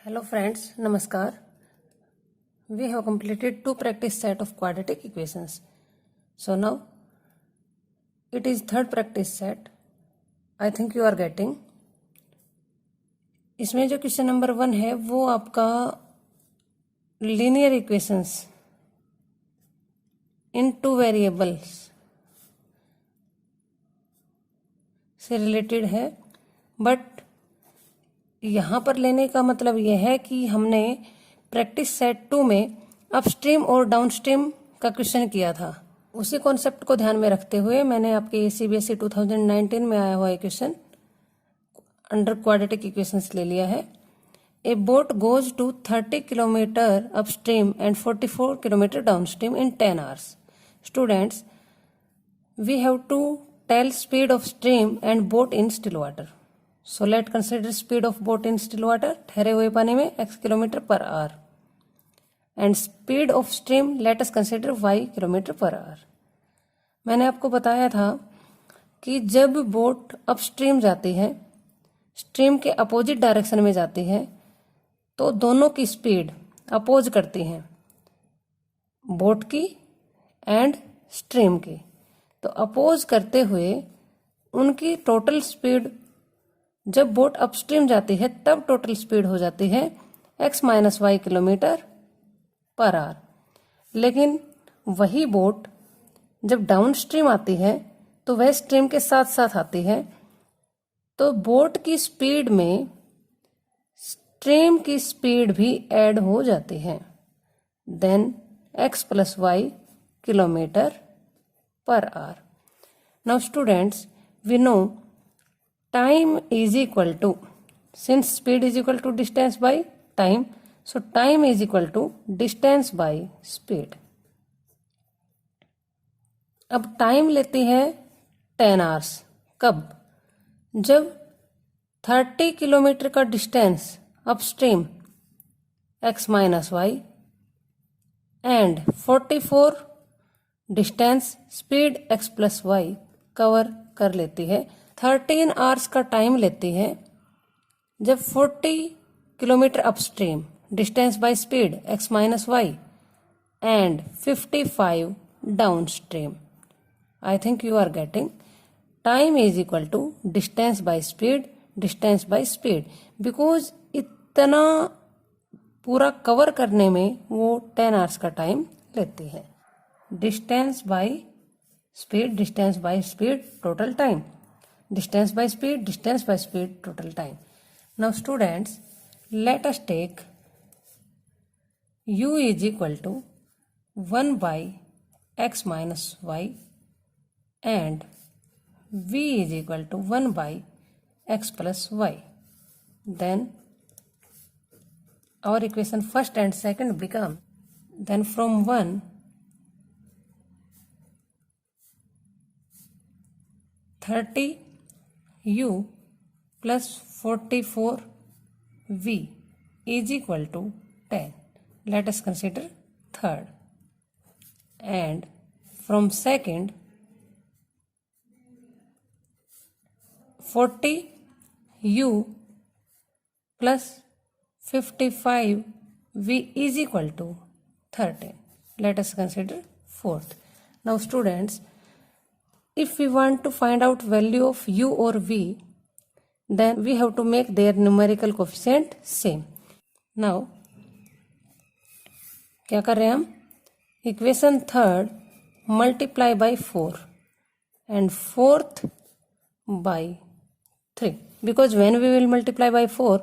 Hello friends, Namaskar. We have completed two practice set of quadratic equations. So now it is third practice set. I think you are getting. इसमें जो question number 1 है वो आपका linear equations इन two variables से related है, but यहाँ पर लेने का मतलब यह है कि हमने प्रैक्टिस सेट 2 में अपस्ट्रीम और डाउनस्ट्रीम का क्वेश्चन किया था। उसी कॉन्सेप्ट को ध्यान में रखते हुए मैंने आपके सीबीएसई 2019 में आया हुआ क्वेश्चन अंडर क्वाड्रेटिक इक्वेशंस ले लिया है। A boat goes to 30 kilometre upstream and 44 kilometre downstream in 10 hours. Students, we have to tell speed of stream and boat in still water. So let consider speed of boat in still water, ठहरे हुए पानी में x kilometre per our, and speed of stream let us consider y kilometre per our. मैंने आपको बताया था कि जब बोट अपस्ट्रीम जाती है, स्ट्रीम के अपोजिट डायरेक्शन में जाती है, तो दोनों की स्पीड अपोज करती हैं, बोट की एंड स्ट्रीम की। तो अपोज करते हुए उनकी टोटल स्पीड, जब बोट अपस्ट्रीम जाती है तब टोटल स्पीड हो जाती है x minus Y kilometre per hour. लेकिन वही बोट जब डाउनस्ट्रीम आती है तो वह स्ट्रीम के साथ साथ आती है, तो बोट की स्पीड में स्ट्रीम की स्पीड भी ऐड हो जाती है। Then x plus Y kilometre per hour. Now students, we know time is equal to, since speed is equal to distance by time, so time is equal to distance by speed। अब time लेती है 10 hours. कब? जब 30 kilometre का distance upstream x minus Y and 44 distance speed x plus Y cover कर लेती है। 13 hours का टाइम लेती है जब 40 kilometre upstream distance by speed x minus Y and 55 downstream. I think you are getting. Time is equal to distance by speed, distance by speed, because इतना पूरा cover करने में वो 10 आवर्स का टाइम लेती है। Distance by speed, distance by speed, total time, distance by speed, distance by speed, total time. Now students, let us take u is equal to 1 by x minus y and v is equal to 1 by x plus y. Then our equation first and second become, then from 1 30 u plus 44 v is equal to 10. Let us consider third. And from second 40 u plus 55 v is equal to 13. Let us consider fourth. Now students, if we want to find out value of u or v, then we have to make their numerical coefficient same. Now क्या कर रहे हैं हम? Equation third multiply by 4 and fourth by 3, because when we will multiply by 4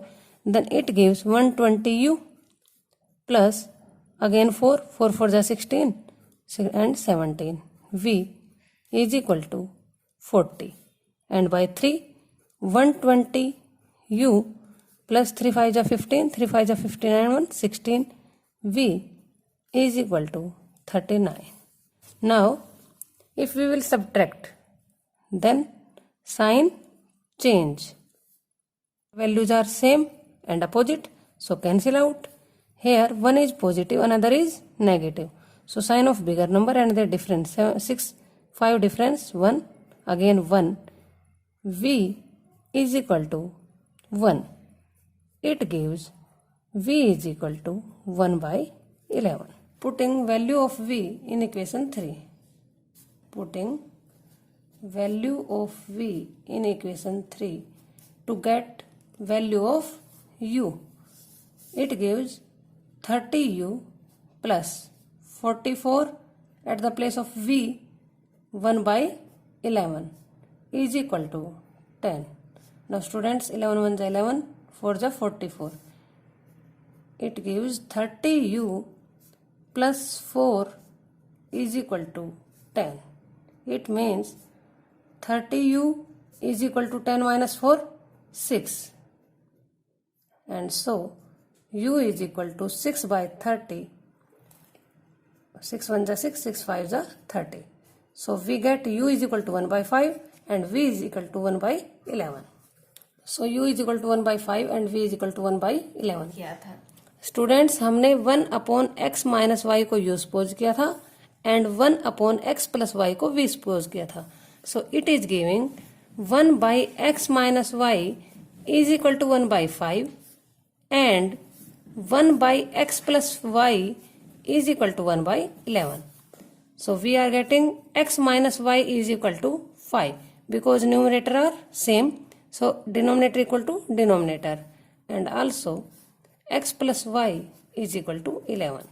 then it gives 120u plus again 4 4 जा 16 and 17 v is equal to 40, and by 3 120 u plus 3 5 जा 15, 3 5 जा 15 and 1 16 v is equal to 39. Now if we will subtract, then sign change, values are same and opposite, so cancel out. Here one is positive, another is negative, so sign of bigger number and their difference 6 5 difference 1, again 1, v is equal to 1. It gives v is equal to 1 by 11. Putting value of v in equation 3. Putting value of v in equation 3 to get value of u. It gives 30u plus 44 at the place of v 1 by 11 is equal to 10. Now students, 11 1 is 11, 4 is 44. It gives 30u plus 4 is equal to 10. It means 30u is equal to 10 minus 4, 6. And so u is equal to 6 by 30. 6 1 is 6, 6 5 is 30. So we get u is equal to 1 by 5 and v is equal to 1 by 11. So u is equal to 1 by 5 and v is equal to 1 by 11 किया था. Students, हमने 1 upon x minus Y को u suppose किया था and 1 upon x plus Y को v suppose किया था. So it is giving 1 by x minus Y is equal to 1 by 5 and 1 by x plus Y is equal to 1 by 11. So we are getting x minus y is equal to 5 because numerator are same. So denominator equal to denominator and also x plus y is equal to 11.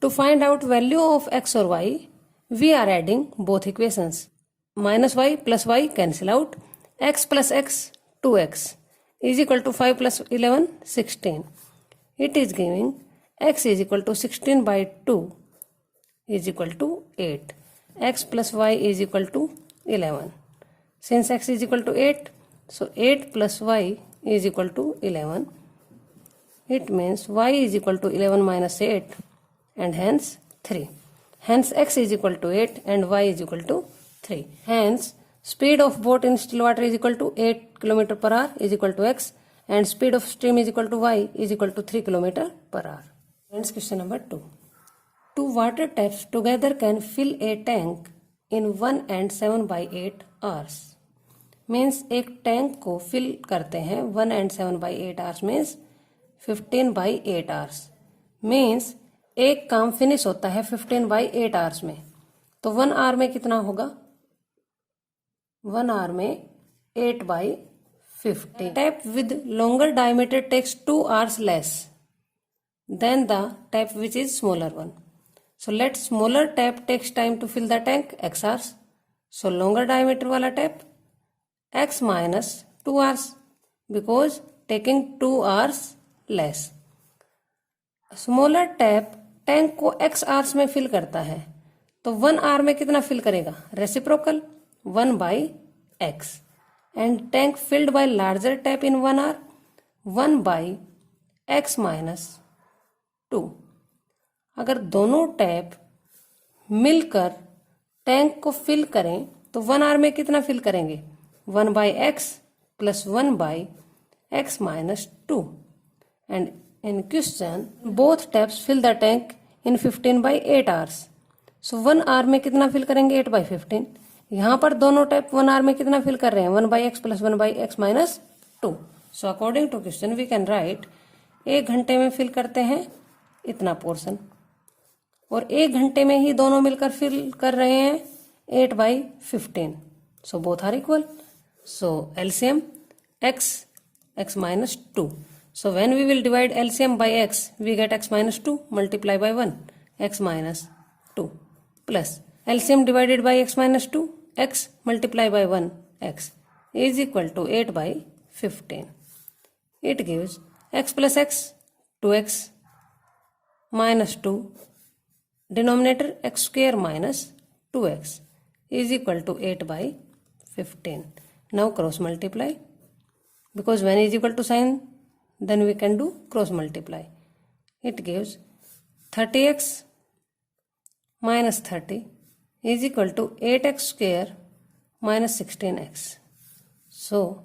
To find out value of x or y, we are adding both equations. Minus y plus y cancel out. X plus x 2x is equal to 5 plus 11 16. It is giving x is equal to 16 by 2 is equal to 8. X plus y is equal to 11. Since x is equal to 8, so 8 plus y is equal to 11. It means y is equal to 11 minus 8 and hence 3. Hence x is equal to 8 and y is equal to 3. Hence speed of boat in still water is equal to 8 km per hour is equal to x and speed of stream is equal to y is equal to 3 km per hour. Friends, question number 2. Two water taps together can fill a tank in 1 and 7 by 8 hours. Means एक tank को fill करते हैं 1 and 7 by 8 hours means 15 by 8 hours. Means एक काम finish होता है 15 by 8 hours में. तो 1 hour में कितना होगा? 1 hour में 8 by 15. Tap with longer diameter takes 2 hours less than the tap which is smaller one. So let smaller tap takes time to fill the tank x hours. So longer diameter वाला tap x minus 2 hours because taking 2 hours less. Smaller tap tank को x hours में fill करता है तो 1 hour में कितना fill करेगा? Reciprocal 1 by x and tank filled by larger tap in 1 hour 1 by x minus 2. अगर दोनों टैप मिलकर टैंक को फिल करें तो 1 आवर में कितना फिल करेंगे? 1 by x plus 1 by x minus 2. And in question both taps fill the tank in 15 by 8 hours. सो 1 आवर में कितना फिल करेंगे? 8 by 15. यहाँ पर दोनों टैप 1 आवर में कितना फिल कर रहे हैं? 1 by x plus 1 by x minus 2. So according to question we can write 1 घंटे में फिल करते हैं इतना पोर्शन और 1 घंटे में ही दोनों मिलकर फिल कर रहे हैं 8 by 15. So both are equal. So LCM x minus 2. So when we will divide LCM by x, we get x minus 2 multiply by 1, x minus 2 plus LCM divided by x minus 2, x multiply by 1, x is equal to 8 by 15. It gives x plus x 2x minus 2 denominator x square minus 2x is equal to 8 by 15. Now cross multiply because when is equal to sign then we can do cross multiply. It gives 30x minus 30 is equal to 8x square minus 16x. So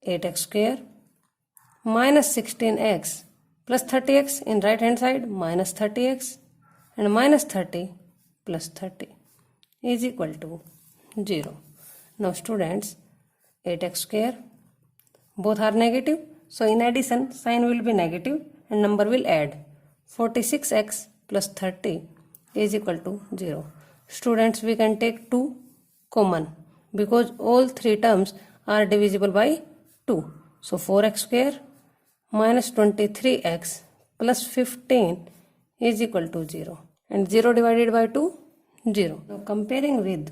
8x square minus 16x plus 30x in right hand side minus 30x and minus 30 plus 30 is equal to 0. Now students, 8x square both are negative, so in addition sign will be negative and number will add. 46x plus 30 is equal to 0. Students, we can take 2 common because all three terms are divisible by 2. So 4x square minus 23x plus 15 is equal to 0. And 0 divided by 2, 0. Now comparing with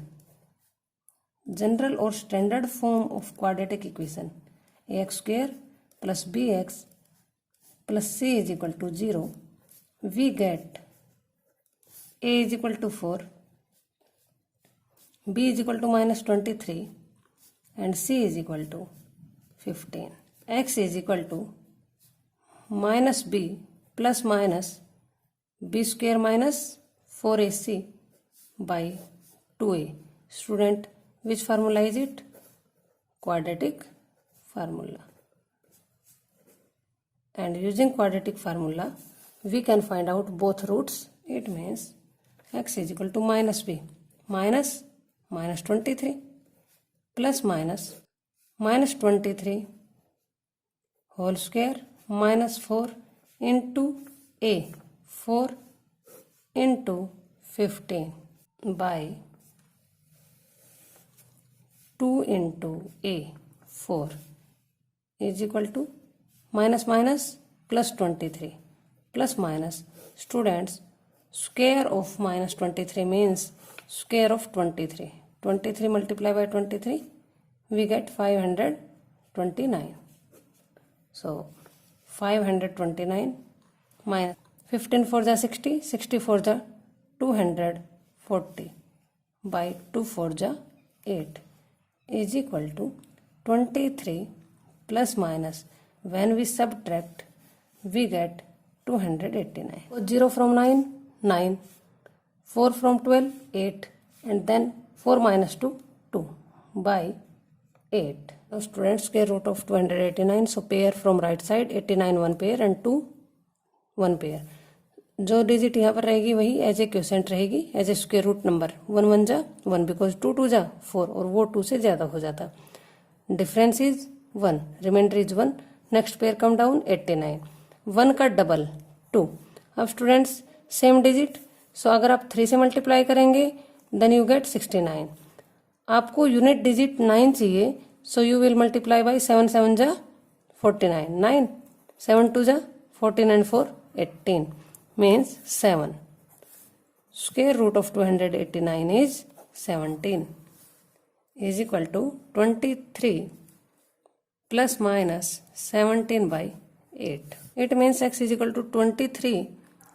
general or standard form of quadratic equation, ax square plus bx plus c is equal to 0, we get a is equal to 4, b is equal to minus 23 and c is equal to 15. X is equal to minus b plus minus b square minus 4ac by 2a. Student, which formula is it? Quadratic formula. And using quadratic formula, we can find out both roots. It means x is equal to minus b minus 23 plus minus 23 whole square minus 4 into a, 4 into 15 by 2 into a, 4 is equal to minus plus 23 plus minus. Students, square of minus 23 means square of 23. 23 multiplied by 23, we get 529. So 529 minus 15 4 ja 60, 60 4 ja 240 by 2 4 ja 8 is equal to 23 plus minus. When we subtract, we get 289. So 0 from 9, 9, 4 from 12, 8, and then 4 minus 2, 2 by 8. Now students, square root of 289, so pair from right side, 89 one pair and 2 one pair. जो digit यहाँ पर रहेगी वही as a quotient रहेगी, as a square root number. 1 1 जा 1 because 2 2 जा 4 और वो 2 से ज़्यादा हो जाता. Difference is 1, remainder is 1. Next pair come down 89. 1 का डबल 2. अब स्टूडेंट्स सेम डिजिट, सो अगर आप 3 से मल्टीप्लाई करेंगे देन यू गेट 69. आपको यूनिट डिजिट 9 चाहिए, so you will multiply by 7 7 जा 49. 9 7 2 जा 49 4 18 means 7. Square root of 289 is 17 is equal to 23 plus minus 17 by 8. It means x is equal to 23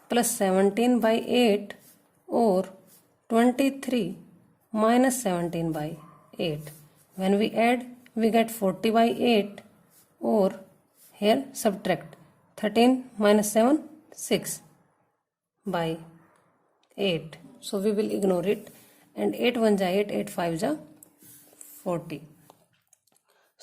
plus 17 by 8 or 23 minus 17 by 8. When we add, we get 40 by 8 or here subtract 13 minus 7 6 by 8. So we will ignore it and 8 1 ja 8, 8 5 ja 40.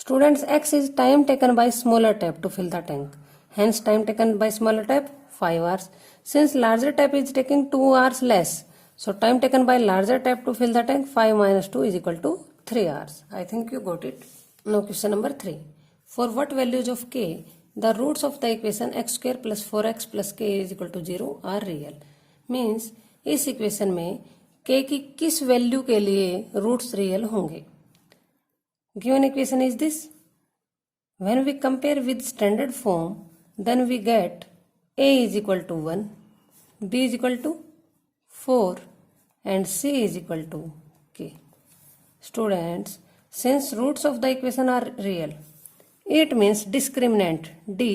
Students, x is time taken by smaller tap to fill the tank. Hence time taken by smaller tap 5 hours. Since larger tap is taking 2 hours less, so time taken by larger tap to fill the tank 5 minus 2 is equal to 3 hours. I think you got it. Now question number 3. For what values of k the roots of the equation x square plus 4x plus k is equal to 0 are real? Means इस इक्वेशन में k की किस value के लिए roots real होंगे? Given equation is this. When we compare with standard form, then we get a is equal to 1, b is equal to 4 and c is equal to k. Students, since roots of the equation are real, it means discriminant d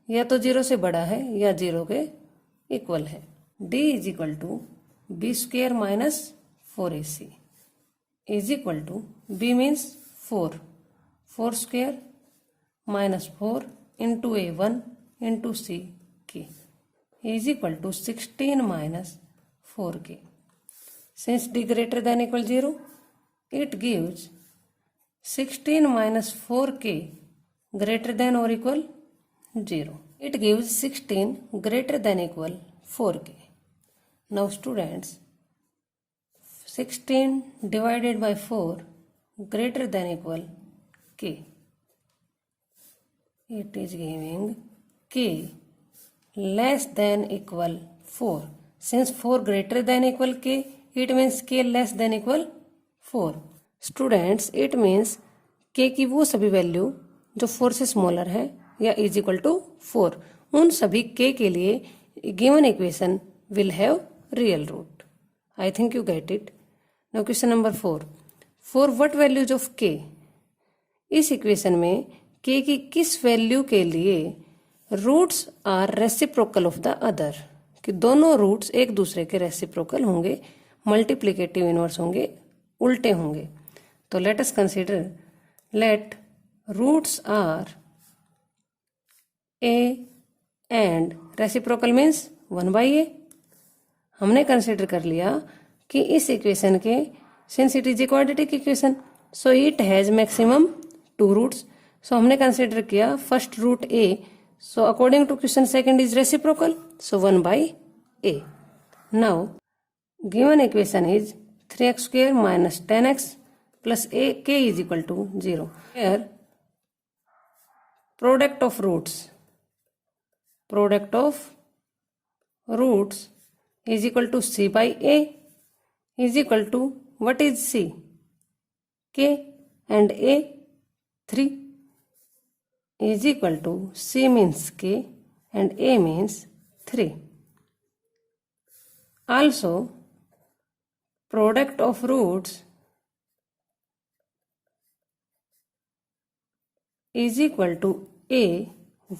या तो 0 से बड़ा है या 0 के equal है. d is equal to b square minus 4ac is equal to b means 4, 4 square minus 4 into a 1 into c k is equal to 16 minus 4k. Since d greater than equal 0, it gives 16 minus 4k greater than or equal 0. It gives 16 greater than equal 4k. Now students, 16 divided by 4 greater than equal k. It is giving k less than equal 4. Since 4 greater than equal k, it means k less than equal 4. Students, it means k की वो सभी value जो 4 से smaller है या is equal to 4, उन सभी k के लिए given equation will have real root. I think you get it. Now question number 4. For what values of k. इस इक्वेशन में k की किस वैल्यू के लिए roots are reciprocal of the other, कि दोनों रूट्स एक दूसरे के रेसिप्रोकल होंगे, मल्टीप्लिकेटिव इनवर्स होंगे, उल्टे होंगे. तो let us consider let roots are a and reciprocal means 1/a. हमने कंसीडर कर लिया कि इस इक्वेशन के since it is a quadratic equation so it has maximum 2 roots. सो हमने कंसीडर किया first root a. So according to question second is reciprocal, so 1/a. Now given equation is 3x square minus 10x plus k is equal to 0. Here product of roots is equal to c by a is equal to what is c? K and a 3 is equal to c means k and a means 3. Also product of roots is equal to a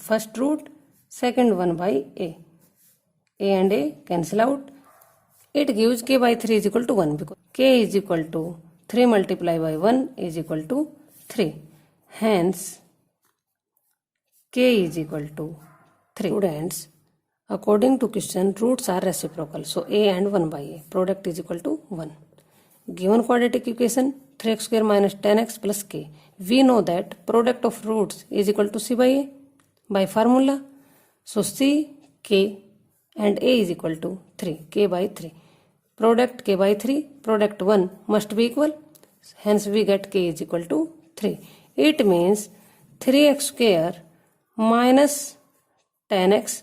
first root second one by a and a cancel out. It gives k by 3 is equal to 1 because k is equal to 3 multiplied by 1 is equal to 3. Hence k is equal to 3. Students, according to question, roots are reciprocal. So a and 1/a. Product is equal to 1. Given quadratic equation 3x square minus 10x plus k. We know that product of roots is equal to c by a by formula. So c, k and a is equal to 3. K by 3. Product k by 3. Product 1 must be equal. Hence we get k is equal to 3. It means 3x square minus 10x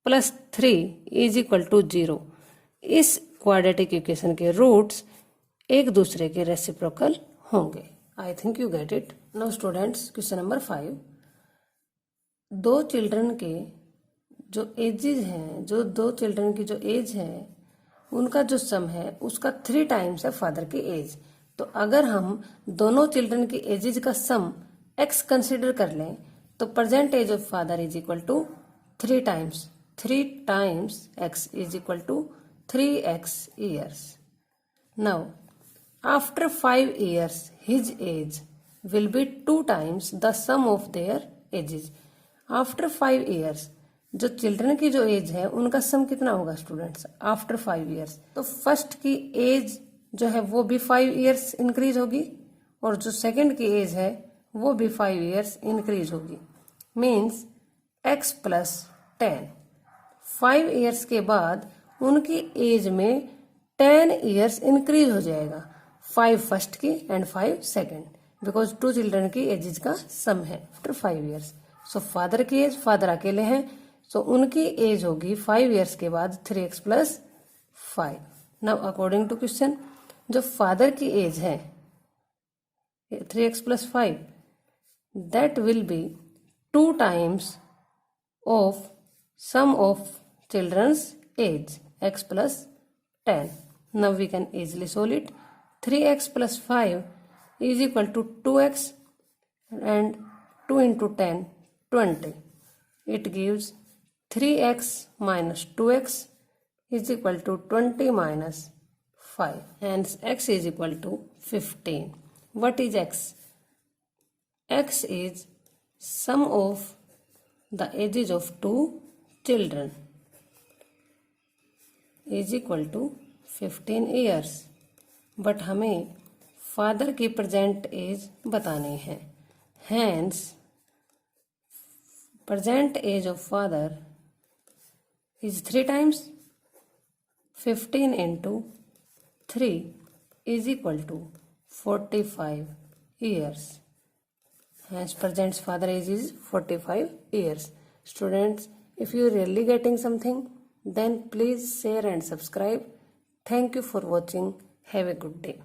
plus 3 is equal to 0. इस quadratic equation के roots एक दूसरे के reciprocal होंगे. आई think you get it. Now students, question number 5. दो children के जो edges हैं, जो दो चिल्ड्रन की जो एज है उनका जो सम है उसका 3 टाइम्स है फादर की एज. तो अगर हम दोनों चिल्ड्रन की एजेस का सम x कंसिडर कर लें तो present age of father is equal to 3 times x is equal to 3x years. Now after 5 years his age will be 2 times the sum of their ages. After 5 years जो children की जो as है उनका सम कितना होगा students after 5 years? तो first की as जो है वो भी 5 years इंक्रीज होगी और जो सेकंड की एज है वो भी 5 years इंक्रीज होगी. Means x plus 10. 5 years के बाद उनकी एज में 10 years इंक्रीज हो जाएगा. 5 फर्स्ट की एंड 5 सेकंड, बिकॉज 2 चिल्ड्रन की एजेस का सम है आफ्टर 5 years. सो फादर की एज, फादर अकेले हैं, सो उनकी एज होगी 5 years के बाद 3x plus 5. Now according to question, जो फादर की एज है 3x plus 5 that will be 2 times of sum of children's age x plus 10. Now we can easily solve it. 3x plus 5 is equal to 2x and 2 into 10 20. It gives 3x minus 2x is equal to 20 minus 5. Hence x is equal to 15. What is x? X is sum of the ages of 2 children is equal to 15 years. But हमें father की present age बतानी है. Hence present age of father is 3 times 15 into 3 is equal to 45 years. Hence present father age is 45 years. Students, If you are really getting something, then please share and subscribe. Thank you for watching. Have a good day.